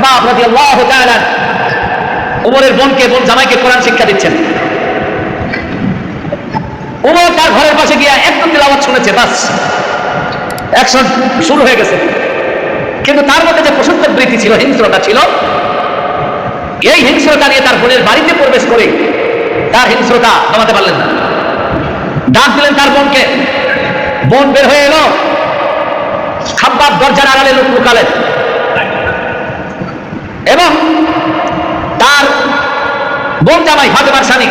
খাব্বাব রাদিয়াল্লাহু তাআলা উমরের বোন জামাইকে কোরআন শিক্ষা দিচ্ছেন। উমর তার ঘরের পাশে গিয়ে একটু তেলাওয়াত শুনেছে, বাস অ্যাকশন শুরু হয়ে গেছে। কিন্তু তার মধ্যে যে প্রসঙ্গবৃত্তি ছিল, হিংস্রতা ছিল, এই হিংস্রতা নিয়ে তার বোনের বাড়িতে প্রবেশ করে তার হিংস্রতা দমাতে পারলেন না। ডাক দিলেন তার বোনকে, বোন বের হয়ে এলো। খাব্বাব দরজার আড়ালে লুকালেন এবং তার বোন জামাই ফাতেমার স্বামী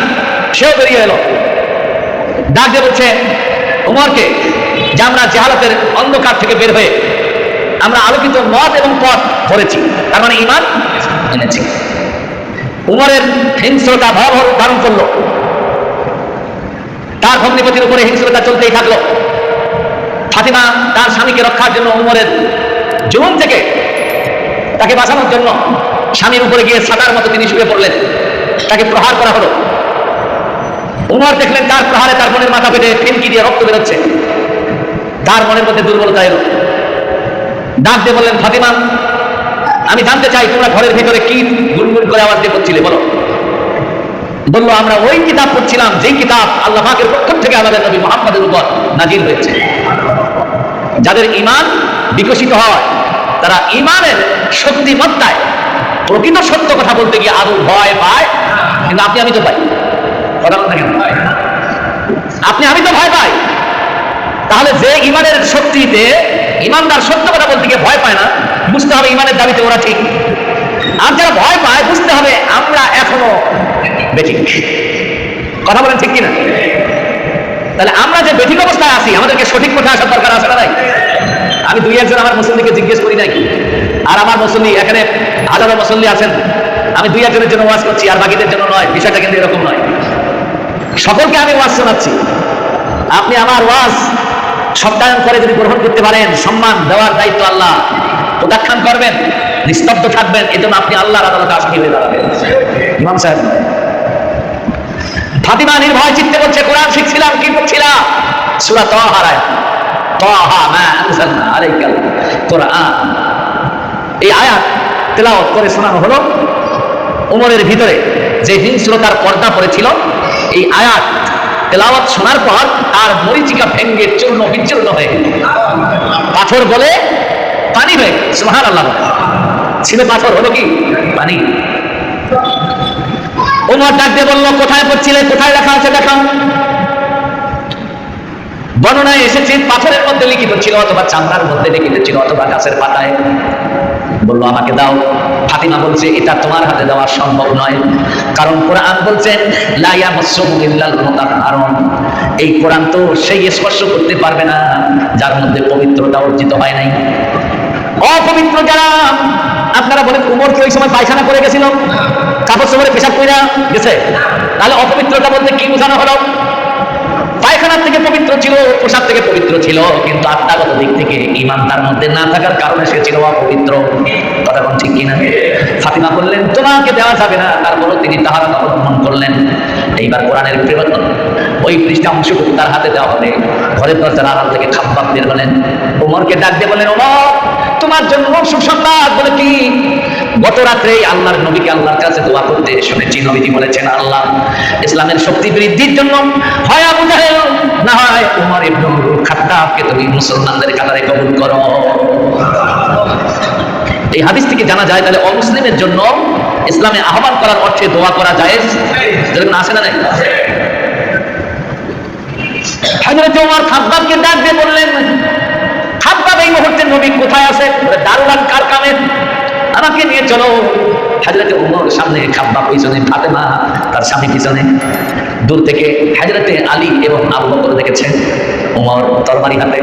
সেও বেরিয়ে এলো। ডাক দিয়ে বলছে উমরকে যে আমরা জাহালাতের অন্ধকার থেকে বের হয়ে আমরা আলোকিত মত এবং পথ ধরেছি, তার মানে ঈমান এনেছি। উমরের হিংস্রতা ভয়াবহ রূপ ধারণ করলো, তার ভগ্নিপতির উপরে হিংস্রতা চলতেই থাকলো। ফাতিমা তার স্বামীকে রক্ষার জন্য উমরের জুলুম থেকে তাকে বাঁচানোর জন্য স্বামীর উপরে গিয়ে সাদার মতো তিনি শুয়ে পড়লেন, তাকে প্রহার করা হলো। উমর দেখলেন তার প্রহারে তার বোনের মাথা পেটে ফিনকি দিয়ে রক্ত বেরোচ্ছে, তার মনের মধ্যে দুর্বলতা এলো। ডাক দিয়ে বললেন, ফাতিমা আমি জানতে চাই তোমরা ঘরের ভিতরে কি গুনগুন করে আওয়াজ দিয়ে পড়ছিলে, বলো। বললো আমরা ওই কিতাব পড়ছিলাম যেই কিতাব আল্লাহ পাকের পক্ষ থেকে আমাদের নবী মুহাম্মদের উপর নাজিল হয়েছে। যাদের ঈমান বিকশিত হয় তারা ঈমানের শক্তিমত্তায় প্রকৃত সত্য কথা বলতে গিয়ে আদৌ ভয় পায়। কিন্তু আমি তো পাই, কথা বলতে কেন আমি তো ভয় পাই। তাহলে যে ঈমানের শক্তিতে ঈমানদার সত্য কথা বলতে গিয়ে ভয় পায় না, বুঝতে হবে ঈমানের দাবিতে ওরা ঠিক। আর যারা ভয় পায় বুঝতে হবে আমরা এখনো বেঠিক। কথা বলেন ঠিক কিনা? তাহলে আমরা যে বেঠিক অবস্থায় আছি, আমাদেরকে সঠিক পথে আসার দরকার আছে না নাই? আমি দুই একজন আমার মুসল্লিকে জিজ্ঞেস করি নাই, আর আমার মুসল্লি এখানে হাজারো মুসল্লি আছেন, আমি দুই একজনের জন্য ওয়াজ করছি আর বাকিদের জন্য নয়। বিষয়টা কিন্তু এরকম নয়, সকলকে আমি ওয়াজ শোনাচ্ছি। আপনি আমার ওয়াজ সপ্তাহায়ন করে যদি গ্রহণ করতে পারেন, সম্মান দেওয়ার দায়িত্ব আল্লাহ। প্রত্যাখ্যান করবেন, নিস্তব্ধ থাকবেন, এজন্য আপনি আল্লাহর আদালতে আসামি হয়ে দাঁড়াবেন। ইমাম সাহেব ফাতিমা নির্ভয় চিত্তে বলছে কোরআন শিখছিলাম, কি পড়ছিলাম? সূরা তাহার আয়াত, তাহা মা আনজালনা আলাইকাল কোরআন। এই আয়াত তেলাওয়াত করে শোনানো হলো। উমরের ভিতরে যে হিংস্রতার পর্দা পড়েছিল, এই আয়াত তেলাওয়াত শোনার পর আর মরিচিকা ভেঙ্গে চূর্ণ বিচূর্ণ হয়ে গেল, পাথর বলে পানি হয়ে গেল। সুবহানাল্লাহ। ছিল পাথর, হলো কি পানি। উমর ডাক দিয়ে বলল, কোথায় পড়ছিলে, কোথায় লেখা আছে দেখাও। বর্ণনায় এসেছে পাথরের মধ্যে লিখিত ছিল, অথবা চামড়ার মধ্যে লিখিত ছিল, অথবা গাছের পাতায়। বললো আমাকে দাও। ফাতিমা বলছে এটা তোমার হাতে দেওয়া সম্ভব নয়, কারণ কোরআন বলছে লা ইয়ামাসসুহু ইল্লাল মুতাহহারুন। এই কোরআন তো সেই স্পর্শ করতে পারবে না যার মধ্যে পবিত্রতা অর্জিত হয় নাই। অপবিত্র যারা, আপনারা বলেন উমর কি ওই সময় পায়খানা করে গেছিল, কাপড় চোপড়ে পেশাব করে গেছে? তাহলে অপবিত্রতা বলতে কি বোঝানো হলো? পায়খানার থেকে পবিত্র ছিল, পোশাক থেকে পবিত্র ছিল, কিন্তু আত্মাগত দিক থেকে ঈমান তার মধ্যে না থাকার কারণে সে ছিল অপবিত্র। কথা বল ঠিক কিনা? ফাতিমা বললেন তোমাকে দেওয়া যাবে না, তারপরও তিনি তাহার অবলম্বন করলেন। এইবার কোরআনের ওই পৃষ্ঠা অংশটুকু তার হাতে দেওয়া হবে। ঘরের দরজার আড়াল থেকে খাব্বাব বের হলেন, ওমরকে ডাক দিয়ে বললেন, ওমর তোমার জন্য সুসংবাদ। বলে কি? গত রাত্রে আল্লাহর নবীকে আল্লাহর কাছে দোয়া করতে শুনেছি। নবীজি বলেছেন আল্লাহ ইসলামের শক্তি বৃদ্ধির জন্য হয় আবু জাহেল, না হয় উমর ইবনে খাত্তাবকে তুমি মুসলমানদের কাতারে কবুল করো। এই হাদিস থেকে জানা যায় তাহলে অমুসলিমের জন্য ইসলামে আহ্বান করার অর্থে দোয়া করা জায়েজ। যেরকম আসে না নাই? হযরত ওমর খাব্বাবকে ডাক দিয়ে বললেন, খাব্বাব এই মুহূর্তে নবী কোথায় আছে? দারুল কার কামে, আমাকে নিয়ে চলো। হযরতে ওমর সামনে, খাব্বাব পিছনে, ফাতেমা তার স্বামী পিছনে। দূর থেকে হযরতে আলী এবং আবু বকর দেখেছেন ওমর তরবারি হাতে,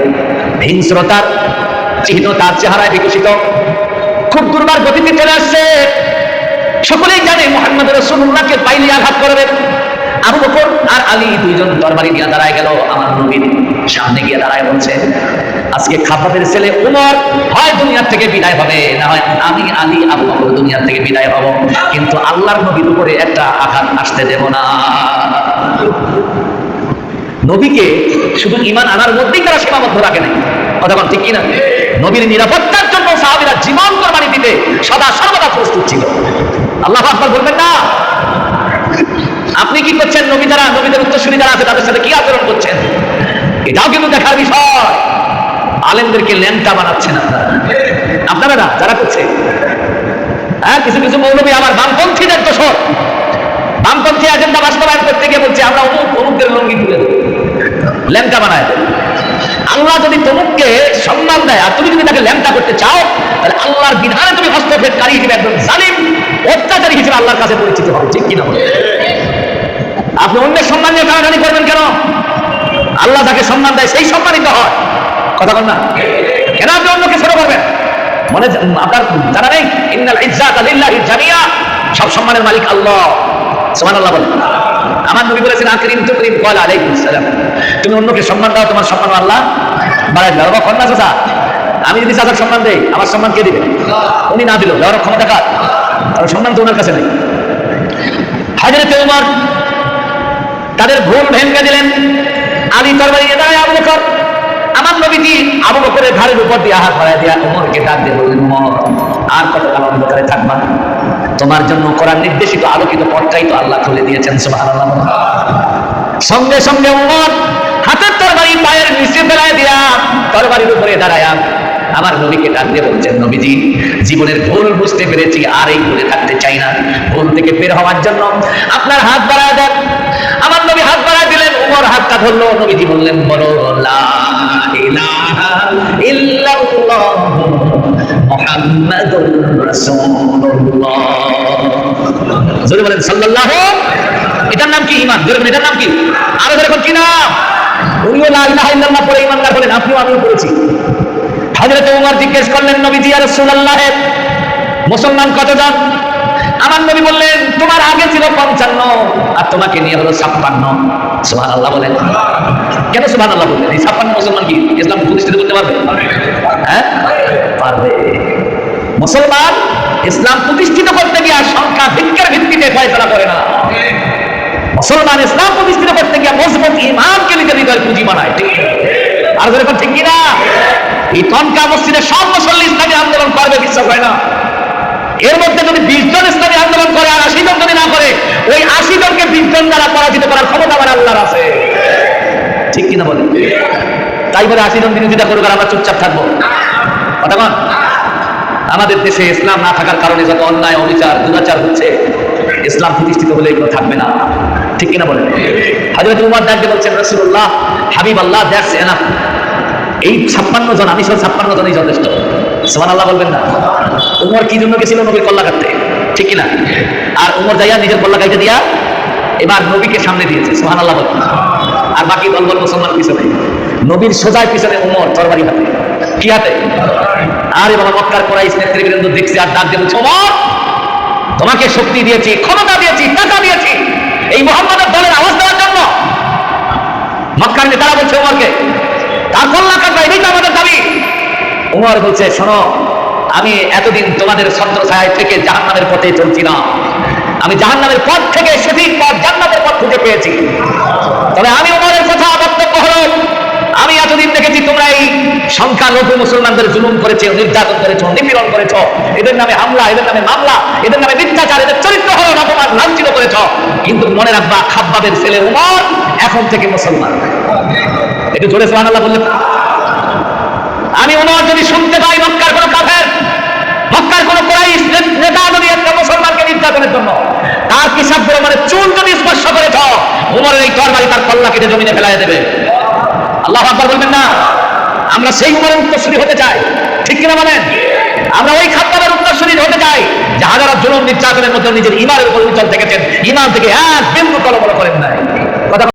হিংস্রতার চিহ্ন তার চেহারায় বিকশিত, খুব দুর্বার গতিতে চলে আসছে। সকলেই জানে মুহাম্মদ রাসূলুল্লাহকে পাইলে আঘাত করবে। আবু বকর আর আলী দুইজন তরবারি নিয়ে দাঁড়ায় গেল আমার নবীর সামনে গিয়ে দাঁড়ায় বলছে, আজকে খাব্বাবের ছেলে উমর হয় দুনিয়ার থেকে বিদায় হবে, না হয় আমি আলী আবু বকর দুনিয়ার থেকে বিদায় হব, কিন্তু আল্লাহর নবীর উপরে একটা আঘাত আসতে দেব না। নবীকে শুধু ঈমান আনার মধ্যেই তারা সীমাবদ্ধ রাখে নাই। কথা বল ঠিক কিনা? নবীর নিরাপত্তার জন্য সাহাবীরা জীবন কোরবানি দিতে সদা সর্বদা প্রস্তুত ছিল। আল্লাহু আকবার বলবেন না? আপনি কি করছেন? নবী যারা, নবীদের উত্তরসূরি যারা আছে তাদের সাথে কি আচরণ করছেন, এটাও কিন্তু দেখার বিষয়। আলেমদেরকে ল্যাংটা বানাচ্ছেন আপনারা না, যারা করছে। হ্যাঁ, কিছু কিছু মৌলবী আবার বামপন্থীদের দোষর, বামপন্থী এজেন্ডা বাস্তবায়ন করতে গিয়ে বলছে আমরা অমুকদের লঙ্গি তুলে দেবো, ল্যাংটা বানায় দেবো। আল্লাহ যদি তমুককে সম্মান দেয় আর তুমি যদি তাকে ল্যাংটা করতে চাও, তাহলে আল্লাহর বিধানে তুমি হস্তক্ষেপকারী হিসেবে একজন জালিম অত্যাচারী হিসেবে আল্লাহর কাছে পরিচিত হবে। ঠিক কিনা বলে? আপনি অন্যের সম্মান নিয়ে টানাটানি করবেন কেন? আল্লাহ যাকে সম্মান দেয় সেই সম্মানিত হয়। কথা বল না কেন? আপনি অন্যকে ছোট করবেন? মনে আপনার জানা নেই? ইন্নাল ইজ্জাতা লিল্লাহি জামিয়া, সব সম্মানের মালিক আল্লাহ। সুবহানাল্লাহ বলেন। আমার নবী বলেছেন আকরিম তুকরিম ক্বাল আলাইহিস সালাম, তুমি অন্যকে সম্মান দাও, তোমার সম্মান আল্লাহ বাড়ায় দেবে। বাবা কন্যা চাচা, আমি যদি চাচার সম্মান দেই, আমার সম্মান কে দিবে? উনি না দিল, দেওয়ার ক্ষমতা কার? আর সম্মান তো ওনার কাছে নেই। হযরত ওমর তাদের ভুল ভেঙে দিলেন। আলী তরবারি নিয়ে দাঁড়ায়, আবু বকর, আমার নবীজি আবু বকরের ঘাড়ের উপর দিয়ে হাত বাড়ায় দিয়া ওমরকে ডাক দিয়ে বললেন, ওমর আর কতকাল অন্ধকারে থাকবা? তোমার জন্য কোরআন নির্দেশিত আলোকিত পথটাই তো আল্লাহ খুলে দিয়েছেন। সুবহানাল্লাহ। সঙ্গে সঙ্গে ওমর হাতের তরবারি পায়ের নিচে ফেলায় দিয়া তরবারির উপরে দাঁড়ায়া আমার নবীকে ডাক দিয়ে বলছেন, নবীজি জীবনের ভুল বুঝতে পেরেছি, আর এই ভুলে থাকতে চাই না। ভুল থেকে বের হওয়ার জন্য আপনার হাত বাড়ায় দেন। আমার নবী হাত বাড়ায় দিলেন, ওমর হাতটা ধরলো। নবীজি বললেন, বলো লা ইলাহা ইল্লাল্লাহ মুহাম্মাদুর রাসূলুল্লাহ। জোরে বলেন সাল্লাল্লাহু। এটার নাম কি? ঈমান। জোরে বলেন, এটার নাম কি? আরো যখন কি নাম? উনিও লা ইলাহা ইল্লাল্লাহ পড়ে ঈমানদার বলেন, আপনিও আমিও পড়েছি। হযরত ওমর জিজ্ঞেস করলেন, নবীজি ইয়া রাসূলুল্লাহ, মুসলমান কতজন? আমার নবী বললেন, তোমার আগে ছিল 55 আর তোমাকে নিয়ে হলো 56। সুবহানাল্লাহ বলেন। কেন সুবহানাল্লাহ বললেন? এই 56 মুসলমান কি ইসলাম প্রতিষ্ঠিত করতে পারবে? হ্যাঁ, পারবে। মুসলমান ইসলাম প্রতিষ্ঠিত করতে গিয়ে সংখ্যা ভিক্ষার ভিত্তিতে ফয়সালা করে না। মুসলমান ইসলাম প্রতিষ্ঠিত করতে গিয়ে মজবুত ঈমানকে নিজের হৃদয়ের পুঁজি বানায়। ঠিক আর যখন ঠিক কিনা? এই তনকা মসজিদে সব মুসল্লি ইসলামী আন্দোলন করবে বিশ্বাস হয় না। এর মধ্যে যদি 20 জন ইসলামী আন্দোলন করে আর 80 জন যদি না করে, ওই 80 জনকে 20 জন দ্বারা পরাজিত করার ক্ষমতা আমার আল্লাহর আছে। ঠিক কিনা বলেন? তাই বলে 80 জন বিরোধিতা করুক আর আমরা চুপচাপ থাকবো? কথা বল। আমাদের দেশে ইসলাম না থাকার কারণে যত অন্যায়, অবিচার, দুরাচার হচ্ছে, ইসলাম প্রতিষ্ঠিত হলে এগুলো থাকবে না। ঠিক কিনা বলেন? হযরত ওমর ডাক দিয়ে বলছেন, রাসূলুল্লাহ, হাবিবাল্লাহ, দ্যাটস এনাফ। এই 56 জন, আমি সহ 56 জনই যথেষ্ট। সুবহানাল্লাহ বলবেন না? ওমর কি জন্য গেছিল? নবীর কল্লা কাটতে। ঠিক কিনা? আর ওমর যাইয়া নিজের কল্লা কাটতে দিয়া এবার নবীকে সামনে দিয়েছে। সুবহানাল্লাহ বলবেন। আর বাকি দলবল মুসলমান পিছনে, নবীর সোজায় পিছনে ওমর তরবারি হাতে। কি হাতে? আরে বাবা, মক্কার কুরাইশ নেতৃবৃন্দ দেখছে আর ডাক দিয়ে বলছে, ওমর তোমাকে শক্তি দিয়েছি, ক্ষমতা দিয়েছি, টাকা দিয়েছি এই মুহাম্মাদের দলের আওয়াজ দেওয়ার জন্য। মক্কার নেতারা বলছে ওমরকে, তার কল্লা কাটবা, এটাই তো আমাদের দাবি। ওমর বলছে, শোনো, আমি এতদিন তোমাদের ছত্রছায়া থেকে জাহান্নামের পথে চলছি না, আমি জাহান্নামের পথ থেকে সঠিক পথ জান্নাতের পথ খুঁজে পেয়েছি। তবে আমি ওমরের কথা বক্তব্য হলো, আমি এতদিন দেখেছি তোমরা এই সংখ্যালঘু মুসলমানদের জুলুম করেছো, নির্যাতন করেছো, নিপীড়ন করেছো, এদের নামে হামলা, এদের নামে মামলা, এদের নামে মিথ্যাচার, এদের চরিত্র হলো অপমান, লাঞ্ছিত করেছো। কিন্তু মনে রাখবা, খাব্বাবের ছেলে ওমর এখন থেকে মুসলমান। একটু জোরে সুবহানাল্লাহ বললেন। আমি ওমর যদি শুনতে পাই মক্কার কোন কাফের, মক্কার কোন কুরাইশ নেতা যদি একটা মুসলমানকে নির্যাতনের জন্য তার কিসাব করে মানে চুল যদি স্পর্শ করেছ, ওমরের এই তরবারি তার কল্লা কেটে জমিনে ফেলাই দেবে। আল্লাহু আকবার বলবেন না? আমরা সেই উমরের উত্তরসূরি হতে চাই। ঠিক কিনা বলেন? আমরা ওই খাব্বাবের উত্তরসূরি হতে চাই যে হাজার জুলুম নির্যাতনের মধ্যে নিজের ঈমানের উপর অবিচল থেকেছেন, ঈমান থেকে এক বিন্দু কলমল করেন নাই।